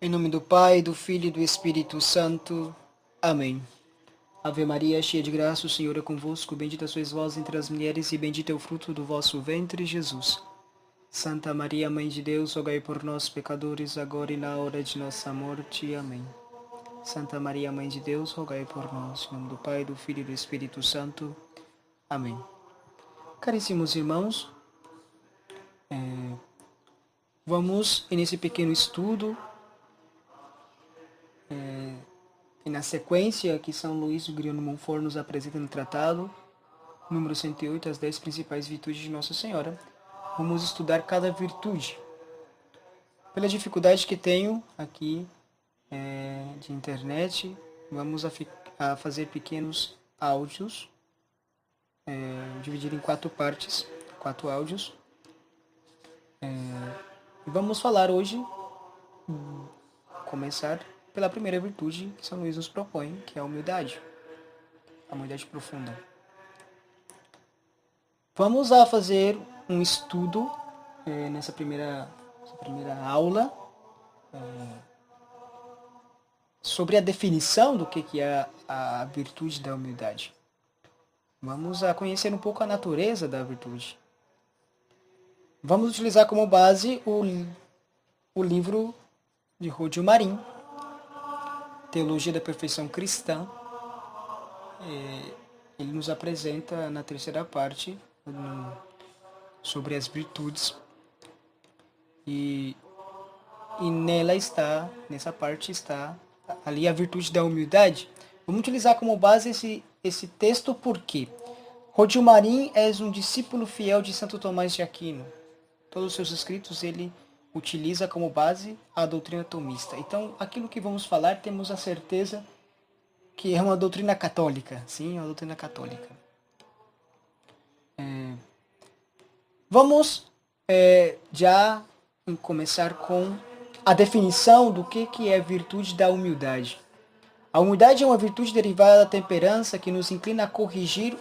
Em nome do Pai, do Filho e do Espírito Santo. Amém. Ave Maria, cheia de graça, o Senhor é convosco. Bendita sois vós entre as mulheres e bendito é o fruto do vosso ventre, Jesus. Santa Maria, Mãe de Deus, rogai por nós, pecadores, agora e na hora de nossa morte. Amém. Santa Maria, Mãe de Deus, rogai por nós. Em nome do Pai, do Filho e do Espírito Santo. Amém. Caríssimos irmãos, vamos nesse pequeno estudo e na sequência que São Luís de Griano Montfort nos apresenta no tratado, número 108, as 10 principais virtudes de Nossa Senhora, vamos estudar cada virtude. Pela dificuldade que tenho aqui de internet, vamos a fazer pequenos áudios, dividir em 4 partes, 4 áudios. E vamos falar hoje, começar pela primeira virtude que São Luís nos propõe, que é a humildade profunda. Vamos a fazer um estudo nessa primeira aula sobre a definição do que é a virtude da humildade. Vamos a conhecer um pouco a natureza da virtude. Vamos utilizar como base o livro de Rodio Marin, Teologia da Perfeição Cristã. Ele nos apresenta na terceira parte sobre as virtudes e nessa parte está ali a virtude da humildade. Vamos utilizar como base esse texto porque Rodio Marin é um discípulo fiel de Santo Tomás de Aquino. Todos os seus escritos ele utiliza como base a doutrina tomista. Então, aquilo que vamos falar, temos a certeza que é uma doutrina católica. Sim, é uma doutrina católica. Vamos já começar com a definição do que é a virtude da humildade. A humildade é uma virtude derivada da temperança que nos inclina a corrigir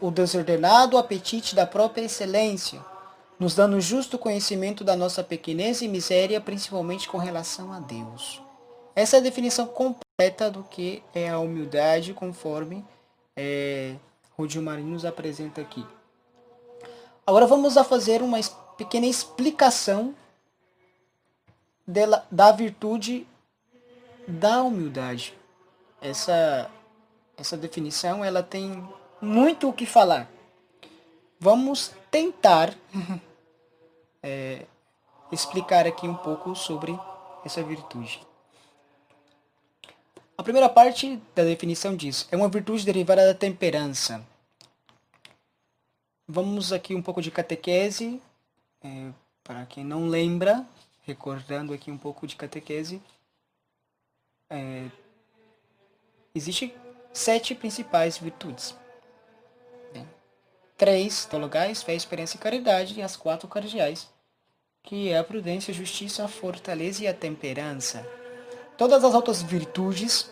o desordenado apetite da própria excelência, nos dando justo conhecimento da nossa pequenez e miséria, principalmente com relação a Deus. Essa é a definição completa do que é a humildade, conforme Rodio Marin nos apresenta aqui. Agora vamos a fazer uma pequena explicação da virtude da humildade. Essa definição ela tem muito o que falar. Vamos tentar explicar aqui um pouco sobre essa virtude. A primeira parte da definição diz: é uma virtude derivada da temperança. Vamos aqui um pouco de catequese, para quem não lembra, recordando aqui um pouco de catequese. Existem 7 principais virtudes. 3 teologais, fé, esperança e caridade, e as 4 cardeais, que é a prudência, a justiça, a fortaleza e a temperança. Todas as outras virtudes,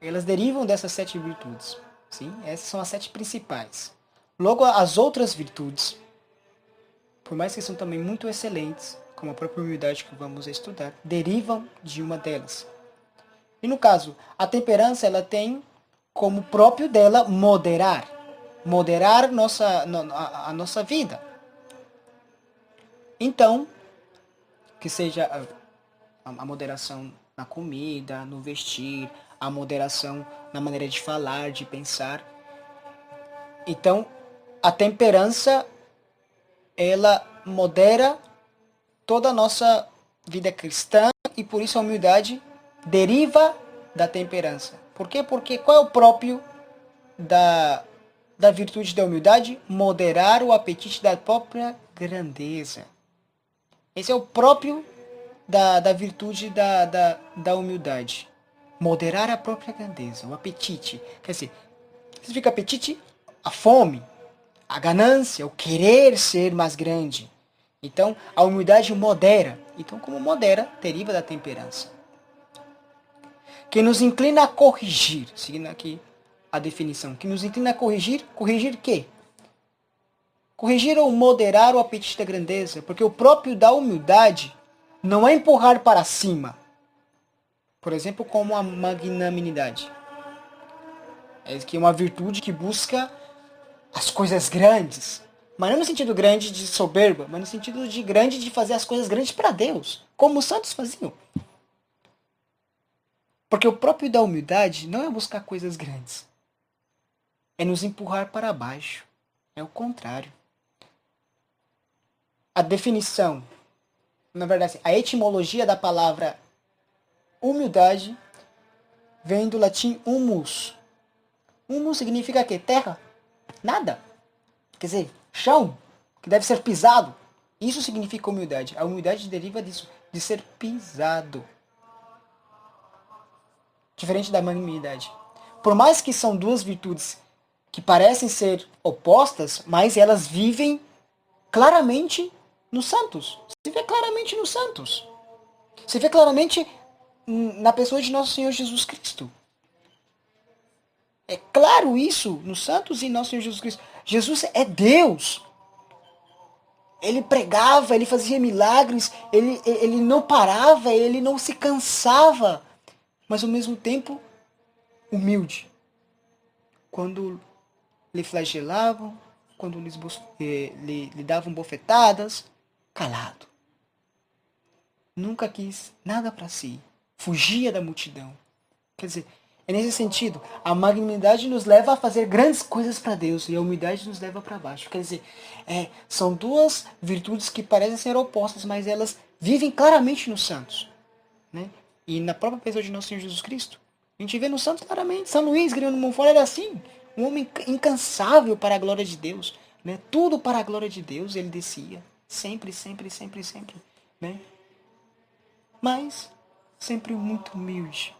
elas derivam dessas 7 virtudes. Sim? Essas são as 7 principais. Logo, as outras virtudes, por mais que são também muito excelentes, como a própria humildade que vamos estudar, derivam de uma delas. E no caso, a temperança ela tem como próprio dela moderar a nossa vida. Então, que seja a moderação na comida, no vestir, a moderação na maneira de falar, de pensar. Então, a temperança, ela modera toda a nossa vida cristã e por isso a humildade deriva da temperança. Por quê? Porque qual é o próprio da virtude da humildade? Moderar o apetite da própria grandeza. Esse é o próprio da virtude da humildade. Moderar a própria grandeza, o apetite. Quer dizer, significa apetite? A fome, a ganância, o querer ser mais grande. Então, a humildade modera. Então, como modera, deriva da temperança. Que nos inclina a corrigir, seguindo aqui a definição, que nos inclina a corrigir quê? Corrigir ou moderar o apetite da grandeza, porque o próprio da humildade não é empurrar para cima, Por exemplo, como a magnanimidade. É que é uma virtude que busca as coisas grandes. Mas não no sentido grande de soberba, mas no sentido de grande de fazer as coisas grandes para Deus. Como os santos faziam. Porque o próprio da humildade não é buscar coisas grandes. É nos empurrar para baixo. É o contrário. A definição, na verdade, a etimologia da palavra humildade vem do latim humus. Humus significa quê? Terra. Nada. Quer dizer, chão, que deve ser pisado. Isso significa humildade. A humildade deriva disso, de ser pisado. Diferente da magnanimidade. Por mais que são duas virtudes que parecem ser opostas, mas elas vivem claramente nos santos. Se vê claramente nos santos. Se vê claramente na pessoa de nosso Senhor Jesus Cristo. É claro isso nos santos e em nosso Senhor Jesus Cristo. Jesus é Deus. Ele pregava, ele fazia milagres, ele não parava, ele não se cansava, mas ao mesmo tempo humilde. Quando lhe flagelavam, quando lhe davam bofetadas, calado. Nunca quis nada para si, fugia da multidão. Quer dizer, é nesse sentido, a magnanimidade nos leva a fazer grandes coisas para Deus e a humildade nos leva para baixo. Quer dizer, são duas virtudes que parecem ser opostas, mas elas vivem claramente nos santos, né? E na própria pessoa de nosso Senhor Jesus Cristo. A gente vê nos santos claramente. São Luís, Grignion de Montfort, era assim. Um homem incansável para a glória de Deus. Né? Tudo para a glória de Deus ele descia. Sempre, sempre, sempre, sempre. Né? Mas sempre muito humilde.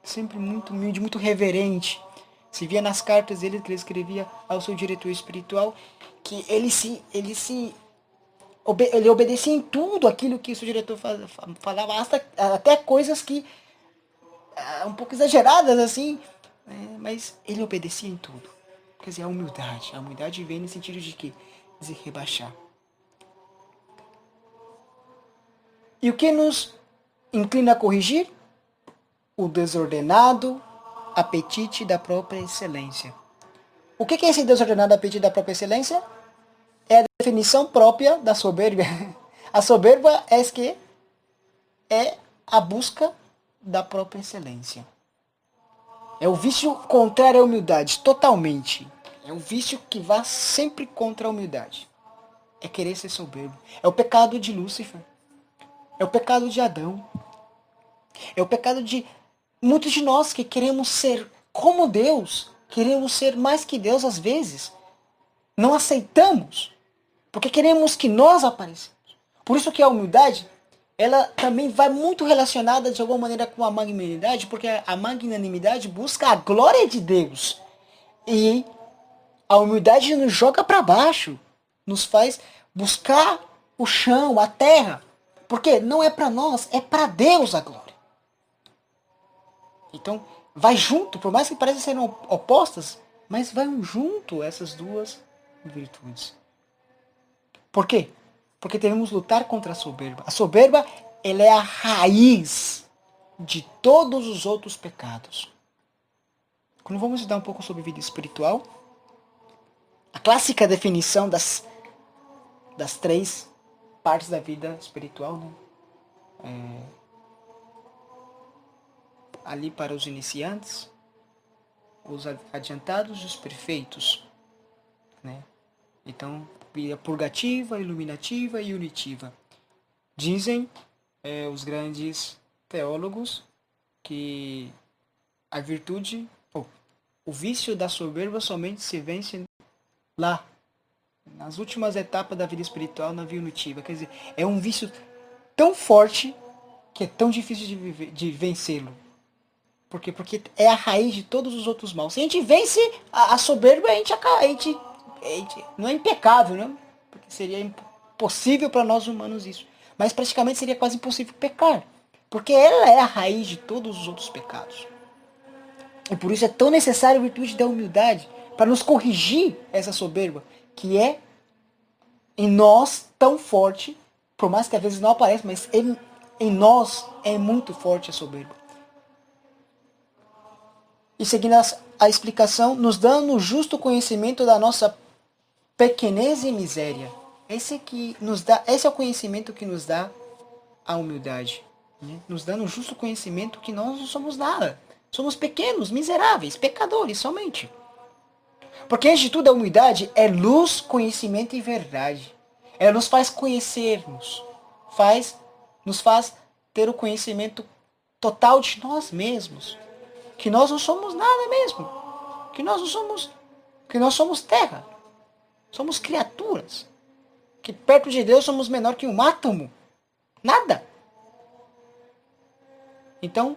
Sempre muito humilde, muito reverente. Se via nas cartas dele que ele escrevia ao seu diretor espiritual que ele obedecia em tudo aquilo que o seu diretor falava, até coisas que um pouco exageradas assim, né? Mas ele obedecia em tudo. Quer dizer, a humildade vem no sentido de que dizer rebaixar. E o que nos inclina a corrigir? O desordenado apetite da própria excelência. O que é esse desordenado apetite da própria excelência? É a definição própria da soberba. A soberba é a busca da própria excelência. É o vício contrário à humildade, totalmente. É um vício que vai sempre contra a humildade. É querer ser soberbo. É o pecado de Lúcifer. É o pecado de Adão. É o pecado de muitos de nós que queremos ser como Deus. Queremos ser mais que Deus às vezes. Não aceitamos. Porque queremos que nós apareçamos. Por isso que a humildade, ela também vai muito relacionada de alguma maneira com a magnanimidade, porque a magnanimidade busca a glória de Deus. E a humildade nos joga para baixo, nos faz buscar o chão, a terra. Porque não é para nós, é para Deus a glória. Então, vai junto, por mais que pareçam serem opostas, mas vai junto essas duas virtudes. Por quê? Porque devemos lutar contra a soberba. A soberba, ela é a raiz de todos os outros pecados. Quando vamos estudar um pouco sobre vida espiritual, a clássica definição das três partes da vida espiritual, né? Ali para os iniciantes, os adiantados e os perfeitos, né? Então, vida purgativa, iluminativa e unitiva. Dizem os grandes teólogos que a virtude, o vício da soberba somente se vence lá, nas últimas etapas da vida espiritual, na via unitiva. Quer dizer, é um vício tão forte que é tão difícil de vencê-lo. Por quê? Porque é a raiz de todos os outros maus. Se a gente vence a soberba, a gente não é impecável, né? Porque seria impossível para nós humanos isso. Mas praticamente seria quase impossível pecar. Porque ela é a raiz de todos os outros pecados. E por isso é tão necessário a virtude da humildade para nos corrigir essa soberba, que é em nós tão forte, por mais que às vezes não apareça, mas em nós é muito forte a soberba. e seguindo a explicação, nos dando o justo conhecimento da nossa pequenez e miséria. Esse é o conhecimento que nos dá a humildade, né? Nos dando o justo conhecimento que nós não somos nada. Somos pequenos, miseráveis, pecadores somente. Porque antes de tudo a humildade é luz, conhecimento e verdade. Ela nos faz conhecermos, nos faz ter o conhecimento total de nós mesmos. Que nós não somos nada mesmo. Que nós somos terra. Somos criaturas. Que perto de Deus somos menor que um átomo. Nada. Então,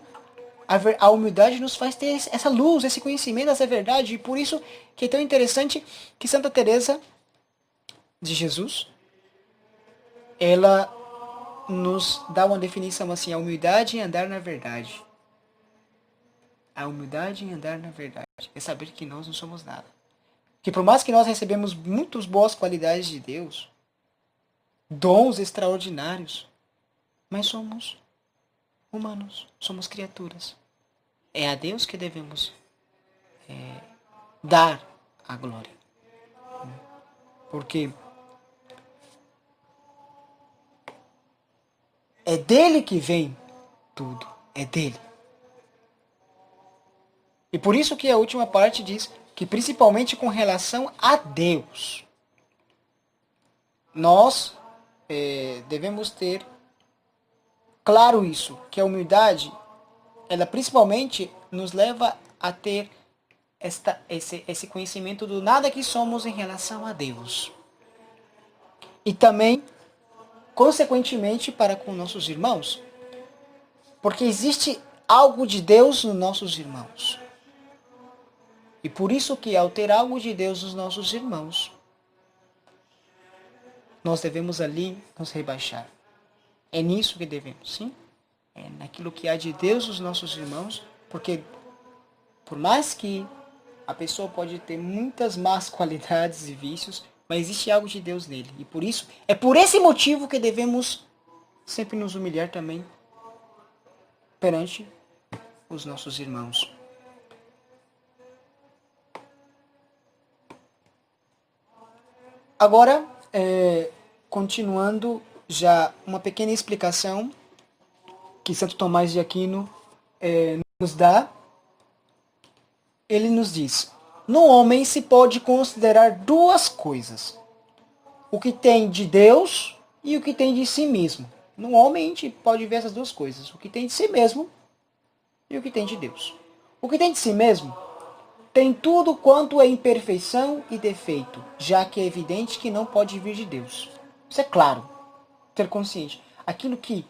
a humildade nos faz ter essa luz, esse conhecimento, essa verdade. E por isso que é tão interessante que Santa Teresa de Jesus, ela nos dá uma definição assim: a humildade em andar na verdade. A humildade em andar na verdade é saber que nós não somos nada. Que por mais que nós recebemos muitas boas qualidades de Deus, dons extraordinários, mas somos humanos, somos criaturas. É a Deus que devemos dar a glória. Porque é dele que vem tudo. É dele. E por isso que a última parte diz que principalmente com relação a Deus, nós devemos ter claro isso, que a humildade, ela principalmente nos leva a ter esse conhecimento do nada que somos em relação a Deus. E também, consequentemente, para com nossos irmãos. Porque existe algo de Deus nos nossos irmãos. E por isso que ao ter algo de Deus nos nossos irmãos, nós devemos ali nos rebaixar. É nisso que devemos, sim? É naquilo que há de Deus nos nossos irmãos, porque por mais que a pessoa pode ter muitas más qualidades e vícios, mas existe algo de Deus nele. E por isso, é por esse motivo que devemos sempre nos humilhar também perante os nossos irmãos. Agora, continuando já uma pequena explicação que Santo Tomás de Aquino nos dá, ele nos diz: no homem se pode considerar duas coisas, o que tem de Deus e o que tem de si mesmo. No homem a gente pode ver essas duas coisas, o que tem de si mesmo e o que tem de Deus. O que tem de si mesmo tem tudo quanto é imperfeição e defeito, já que é evidente que não pode vir de Deus. Isso é claro, ter consciente. Aquilo que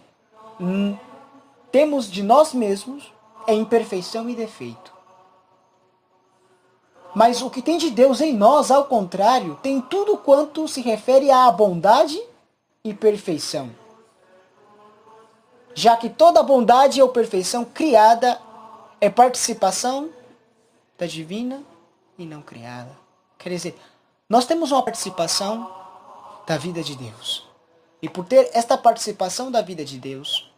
temos de nós mesmos é imperfeição e defeito. Mas o que tem de Deus em nós, ao contrário, tem tudo quanto se refere à bondade e perfeição. Já que toda bondade ou perfeição criada é participação da divina e não criada. Quer dizer, nós temos uma participação da vida de Deus. E por ter esta participação da vida de Deus,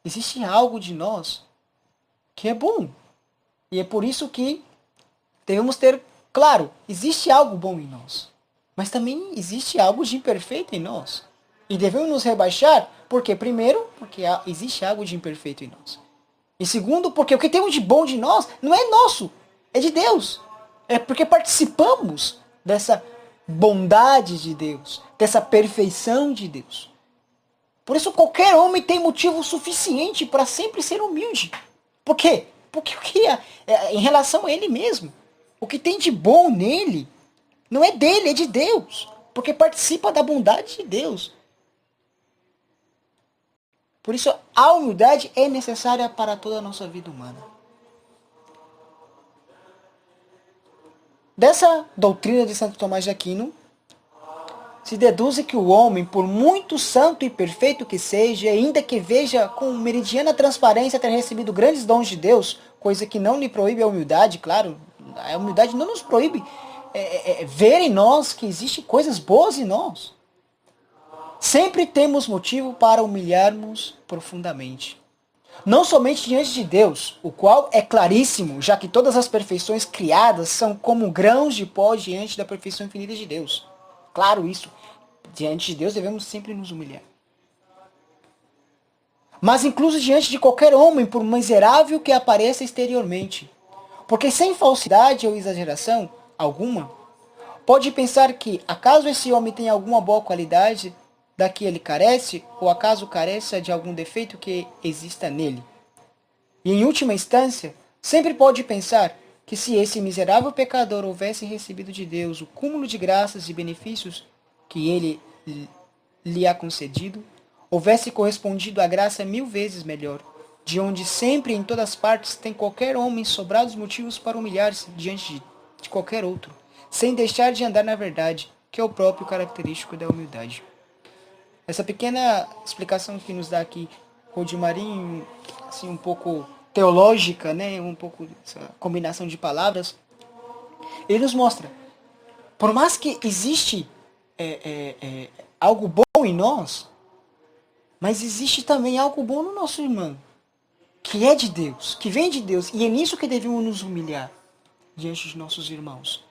existe algo de nós que é bom. E é por isso que devemos ter claro, existe algo bom em nós. Mas também existe algo de imperfeito em nós. E devemos nos rebaixar, porque primeiro, porque existe algo de imperfeito em nós. E segundo, porque o que temos de bom de nós não é nosso, é de Deus. É porque participamos dessa bondade de Deus, dessa perfeição de Deus. Por isso qualquer homem tem motivo suficiente para sempre ser humilde. Por quê? Porque o que em relação a ele mesmo, o que tem de bom nele não é dele, é de Deus. Porque participa da bondade de Deus. Por isso, a humildade é necessária para toda a nossa vida humana. Dessa doutrina de Santo Tomás de Aquino, se deduz que o homem, por muito santo e perfeito que seja, ainda que veja com meridiana transparência ter recebido grandes dons de Deus, coisa que não lhe proíbe a humildade, claro, a humildade não nos proíbe ver em nós que existem coisas boas em nós. Sempre temos motivo para humilharmos profundamente. Não somente diante de Deus, o qual é claríssimo, já que todas as perfeições criadas são como grãos de pó diante da perfeição infinita de Deus. Claro isso. Diante de Deus devemos sempre nos humilhar. Mas incluso diante de qualquer homem, por miserável que apareça exteriormente. Porque sem falsidade ou exageração alguma, pode pensar que, acaso esse homem tem alguma boa qualidade da que ele carece, ou acaso careça de algum defeito que exista nele. E em última instância, sempre pode pensar que se esse miserável pecador houvesse recebido de Deus o cúmulo de graças e benefícios que ele lhe há concedido, houvesse correspondido à graça 1000 vezes melhor, de onde sempre e em todas partes tem qualquer homem sobrados motivos para humilhar-se diante de qualquer outro, sem deixar de andar na verdade, que é o próprio característico da humildade. Essa pequena explicação que nos dá aqui Rodmarin, assim, um pouco teológica, né, um pouco essa combinação de palavras, ele nos mostra, por mais que existe algo bom em nós, mas existe também algo bom no nosso irmão, que é de Deus, que vem de Deus, e é nisso que devemos nos humilhar diante de nossos irmãos.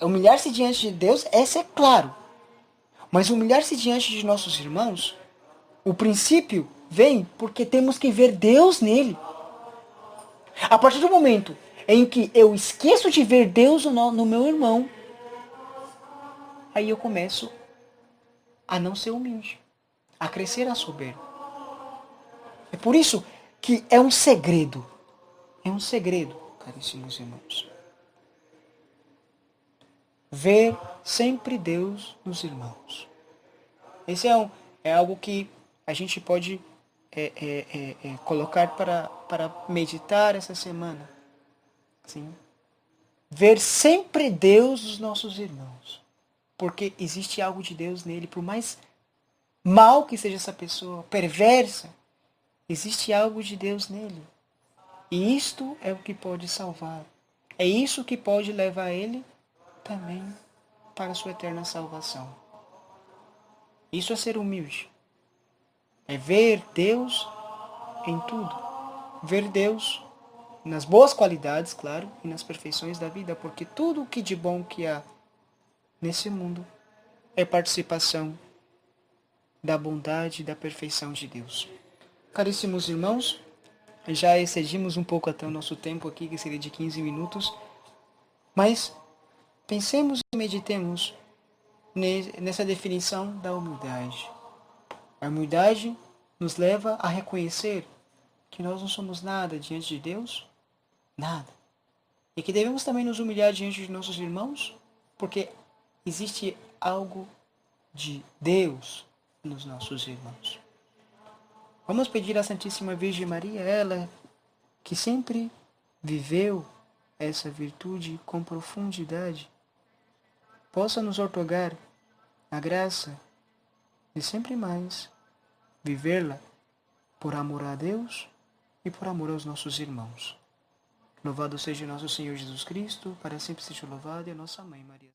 Humilhar-se diante de Deus, essa é claro, mas humilhar-se diante de nossos irmãos, o princípio vem porque temos que ver Deus nele. A partir do momento em que eu esqueço de ver Deus no meu irmão, aí eu começo a não ser humilde, a crescer a soberba. É por isso que é um segredo, caríssimos irmãos, ver sempre Deus nos irmãos. Esse é algo que a gente pode colocar para meditar essa semana. Sim. Ver sempre Deus nos nossos irmãos. Porque existe algo de Deus nele, por mais mal que seja essa pessoa, perversa, existe algo de Deus nele. E isto é o que pode salvar. É isso que pode levar ele também para a sua eterna salvação. Isso é ser humilde. É ver Deus em tudo. Ver Deus nas boas qualidades, claro, e nas perfeições da vida, porque tudo o que de bom que há nesse mundo é participação da bondade e da perfeição de Deus. Caríssimos irmãos, já excedimos um pouco até o nosso tempo aqui, que seria de 15 minutos, mas pensemos e meditemos nessa definição da humildade. A humildade nos leva a reconhecer que nós não somos nada diante de Deus, nada. E que devemos também nos humilhar diante de nossos irmãos, porque existe algo de Deus nos nossos irmãos. Vamos pedir à Santíssima Virgem Maria, ela que sempre viveu essa virtude com profundidade, possa nos outorgar a graça de sempre mais vivê-la por amor a Deus e por amor aos nossos irmãos. Louvado seja nosso Senhor Jesus Cristo, para sempre seja louvado, e a nossa Mãe Maria.